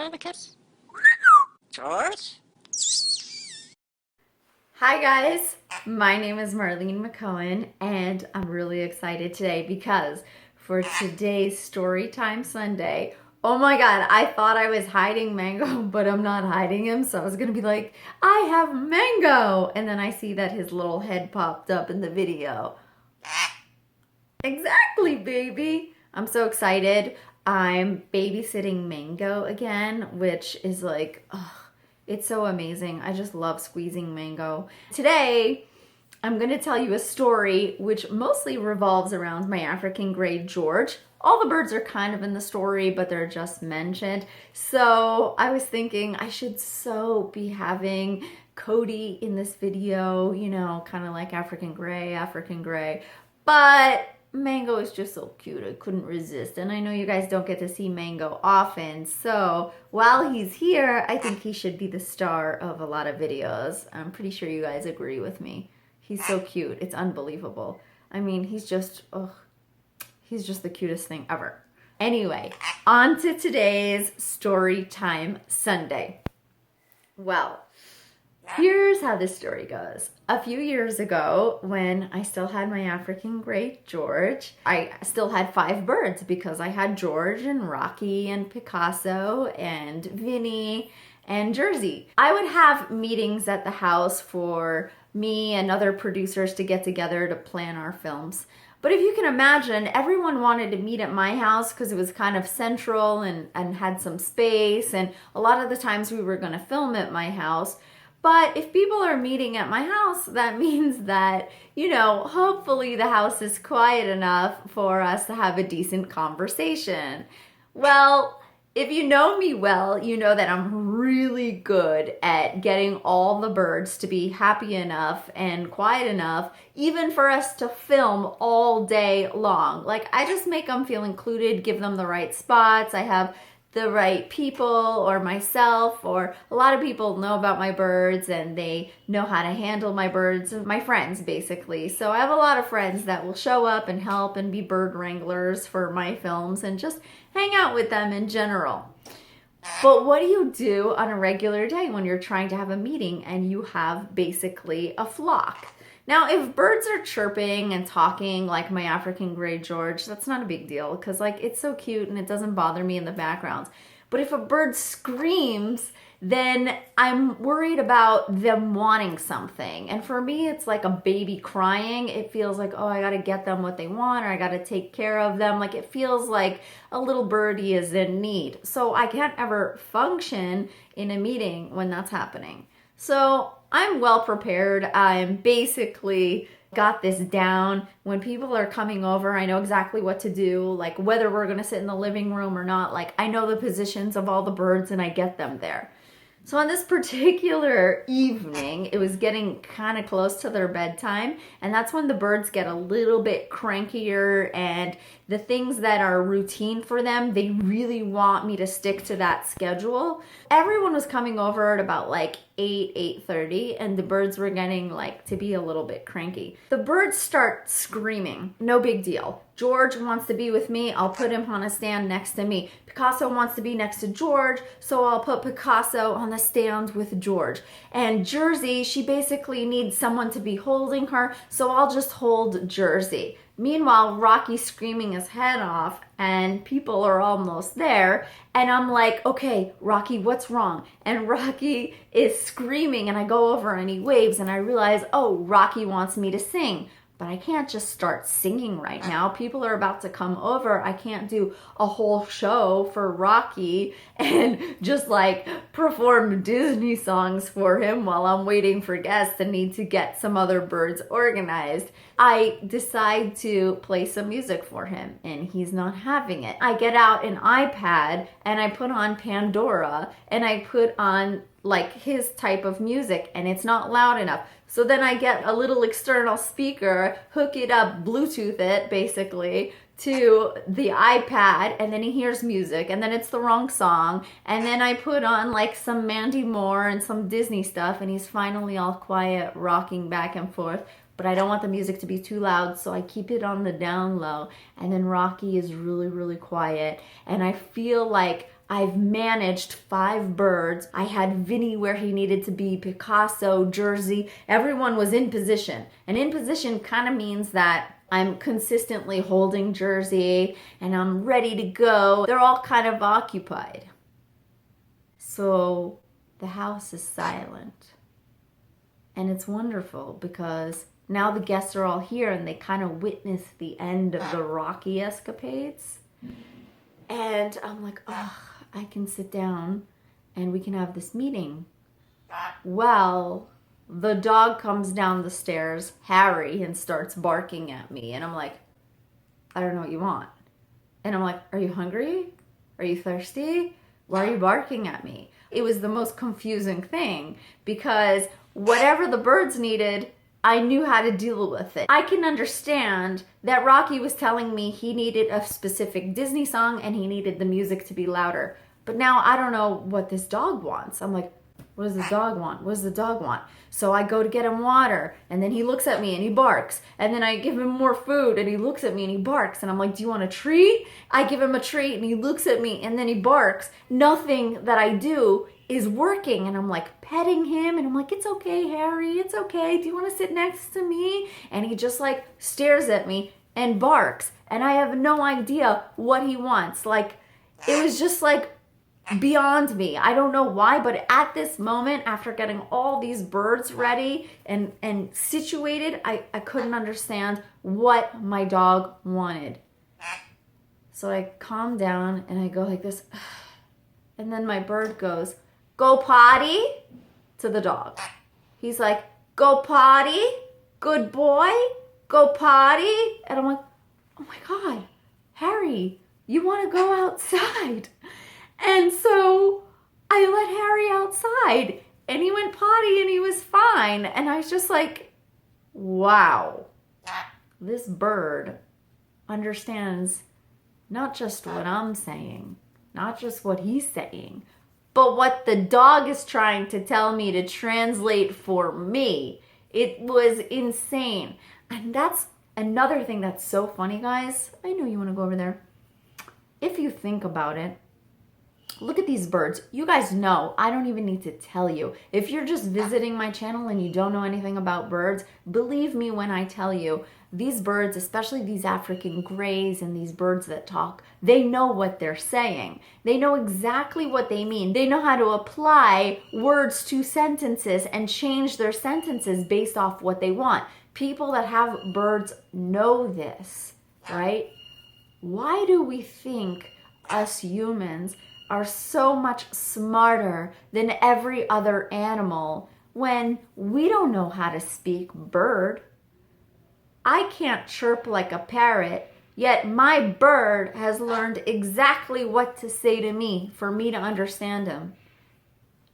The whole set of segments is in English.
Hi, the kids. George? Hi guys, my name is Marlene McCohen and I'm really excited today because for today's Storytime Sunday, oh my god, I thought I was hiding Mango, but I'm not hiding him, so I was gonna be like, I have Mango! And then I see that his little head popped up in the video. Exactly, baby! I'm so excited. I'm babysitting Mango again, which is like, oh, it's so amazing. I just love squeezing Mango. Today, I'm going to tell you a story which mostly revolves around my African gray George. All the birds are kind of in the story, but they're just mentioned. So I was thinking I should so be having Cody in this video, you know, kind of like African gray, African gray. But Mango is just so cute, I couldn't resist. And I know you guys don't get to see Mango often, so while he's here, I think he should be the star of a lot of videos. I'm pretty sure you guys agree with me. He's so cute, it's unbelievable. I mean, he's just the cutest thing ever. Anyway, on to today's Story Time Sunday. Well, here's how this story goes. A few years ago, when I still had my African gray George, I still had 5 birds because I had George and Rocky and Picasso and Vinny and Jersey. I would have meetings at the house for me and other producers to get together to plan our films. But if you can imagine, everyone wanted to meet at my house because it was kind of central and had some space, and a lot of the times we were going to film at my house. But if people are meeting at my house, that means that, you know, hopefully the house is quiet enough for us to have a decent conversation. Well, if you know me well, you know that I'm really good at getting all the birds to be happy enough and quiet enough, even for us to film all day long. Like, I just make them feel included, give them the right spots. I have the right people or myself, or a lot of people know about my birds and they know how to handle my birds, my friends basically. So I have a lot of friends that will show up and help and be bird wranglers for my films and just hang out with them in general. But what do you do on a regular day when you're trying to have a meeting and you have basically a flock? Now, if birds are chirping and talking like my African gray George, that's not a big deal because, like, it's so cute and it doesn't bother me in the background. But if a bird screams, then I'm worried about them wanting something. And for me, it's like a baby crying. It feels like, oh, I gotta get them what they want, or I gotta take care of them. Like, it feels like a little birdie is in need. So I can't ever function in a meeting when that's happening. So I'm well prepared. I'm basically got this down. When people are coming over, I know exactly what to do, like whether we're gonna sit in the living room or not. Like, I know the positions of all the birds and I get them there. So on this particular evening, it was getting kind of close to their bedtime, and that's when the birds get a little bit crankier, and the things that are routine for them, they really want me to stick to that schedule. Everyone was coming over at about like 8:30, and the birds were getting like to be a little bit cranky. The birds start screaming. No big deal. George wants to be with me, I'll put him on a stand next to me. Picasso wants to be next to George, so I'll put Picasso on the stand with George. And Jersey, she basically needs someone to be holding her, so I'll just hold Jersey. Meanwhile, Rocky's screaming his head off and people are almost there. And I'm like, okay, Rocky, what's wrong? And Rocky is screaming and I go over and he waves and I realize, oh, Rocky wants me to sing. But I can't just start singing right now. People are about to come over. I can't do a whole show for Rocky and just like perform Disney songs for him while I'm waiting for guests and need to get some other birds organized. I decide to play some music for him and he's not having it. I get out an iPad and I put on Pandora and I put on like his type of music and it's not loud enough. So then I get a little external speaker, hook it up, Bluetooth it basically to the iPad, and then he hears music and then it's the wrong song. And then I put on like some Mandy Moore and some Disney stuff and he's finally all quiet, rocking back and forth. But I don't want the music to be too loud, so I keep it on the down low. And then Rocky is really, really quiet. And I feel like I've managed 5 birds. I had Vinny where he needed to be, Picasso, Jersey. Everyone was in position. And in position kind of means that I'm consistently holding Jersey and I'm ready to go. They're all kind of occupied. So the house is silent. And it's wonderful because now the guests are all here and they kind of witness the end of the Rocky escapades. And I'm like, oh, I can sit down and we can have this meeting. Well, the dog comes down the stairs, Harry, and starts barking at me. And I'm like, I don't know what you want. And I'm like, are you hungry? Are you thirsty? Why are you barking at me? It was the most confusing thing because whatever the birds needed, I knew how to deal with it. I can understand that Rocky was telling me he needed a specific Disney song and he needed the music to be louder. But now I don't know what this dog wants. I'm like, what does the dog want? What does the dog want? So I go to get him water and then he looks at me and he barks. And then I give him more food and he looks at me and he barks. And I'm like, do you want a treat? I give him a treat and he looks at me and then he barks. Nothing that I do is working. And I'm like petting him and I'm like, it's okay, Harry, it's okay. Do you want to sit next to me? And he just like stares at me and barks. And I have no idea what he wants. Like, it was just like beyond me. I don't know why, but at this moment, after getting all these birds ready and situated, I couldn't understand what my dog wanted. So I calm down and I go like this. And then my bird goes, go potty, to the dog. He's like, go potty, good boy, go potty. And I'm like, oh my God, Harry, you want to go outside? And so I let Harry outside and he went potty and he was fine. And I was just like, wow, this bird understands not just what I'm saying, not just what he's saying, but what the dog is trying to tell me to translate for me. It was insane. And that's another thing that's so funny, guys. I know you want to go over there. If you think about it, look at these birds. You guys know, I don't even need to tell you. If you're just visiting my channel and you don't know anything about birds, believe me when I tell you, these birds, especially these African grays and these birds that talk, they know what they're saying. They know exactly what they mean. They know how to apply words to sentences and change their sentences based off what they want. People that have birds know this, right? Why do we think us humans are so much smarter than every other animal when we don't know how to speak bird? I can't chirp like a parrot, yet my bird has learned exactly what to say to me for me to understand him.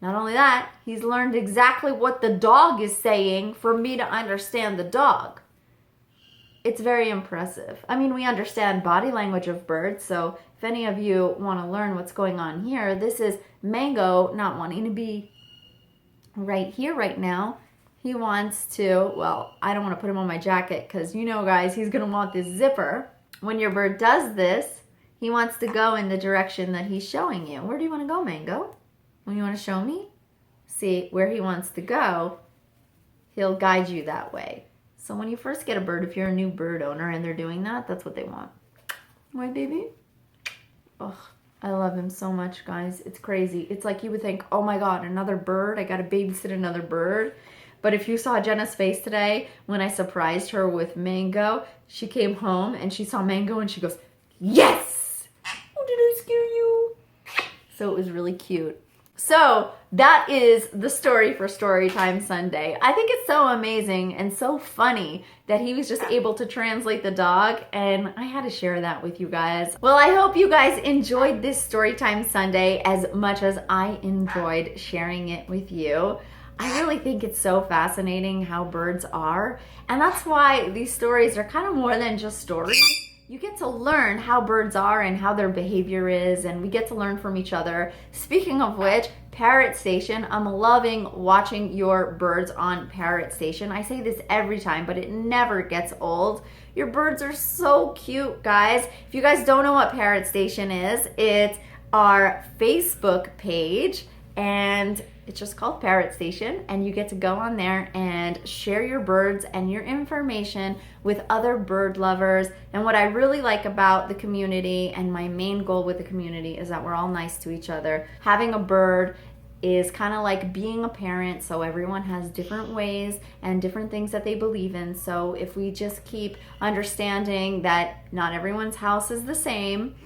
Not only that, he's learned exactly what the dog is saying for me to understand the dog. It's very impressive. I mean, we understand body language of birds, so if any of you want to learn what's going on here, this is Mango not wanting to be right here right now. He wants to, well, I don't want to put him on my jacket because you know, guys, he's going to want this zipper. When your bird does this, he wants to go in the direction that he's showing you. Where do you want to go, Mango? When you want to show me? See, where he wants to go, he'll guide you that way. So when you first get a bird, if you're a new bird owner and they're doing that, that's what they want. Right, baby? Oh, I love him so much, guys. It's crazy. It's like you would think, oh my God, another bird? I got to babysit another bird. But if you saw Jenna's face today when I surprised her with Mango, she came home and she saw Mango and she goes, yes! Oh, did I scare you? So it was really cute. So that is the story for Storytime Sunday. I think it's so amazing and so funny that he was just able to translate the dog, and I had to share that with you guys. Well, I hope you guys enjoyed this Storytime Sunday as much as I enjoyed sharing it with you. I really think it's so fascinating how birds are, and that's why these stories are kind of more than just stories. You get to learn how birds are and how their behavior is, and we get to learn from each other. Speaking of which, Parrot Station, I'm loving watching your birds on Parrot Station. I say this every time, but it never gets old. Your birds are so cute, guys. If you guys don't know what Parrot Station is, it's our Facebook page, and it's just called Parrot Station, and you get to go on there and share your birds and your information with other bird lovers. And what I really like about the community, and my main goal with the community, is that we're all nice to each other. Having a bird is kind of like being a parent, so everyone has different ways and different things that they believe in. So if we just keep understanding that not everyone's house is the same,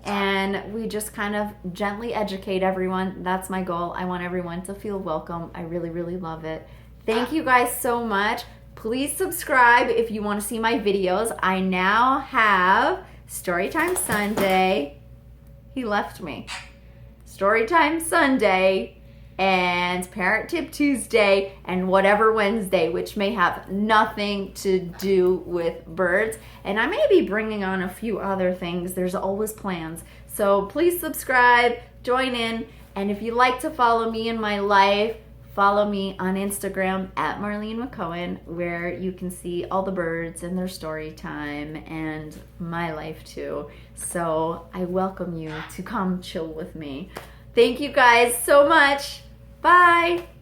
and we just kind of gently educate everyone, that's my goal. I want everyone to feel welcome. I really, really love it. Thank you guys so much. Please subscribe if you want to see my videos. I now have Storytime Sunday. He left me. Storytime Sunday and Parrot Tip Tuesday and whatever Wednesday, which may have nothing to do with birds. And I may be bringing on a few other things. There's always plans. So please subscribe, join in, and if you like to follow me in my life, follow me on Instagram at Marlene McCohen, where you can see all the birds and their story time and my life too. So I welcome you to come chill with me. Thank you guys so much. Bye.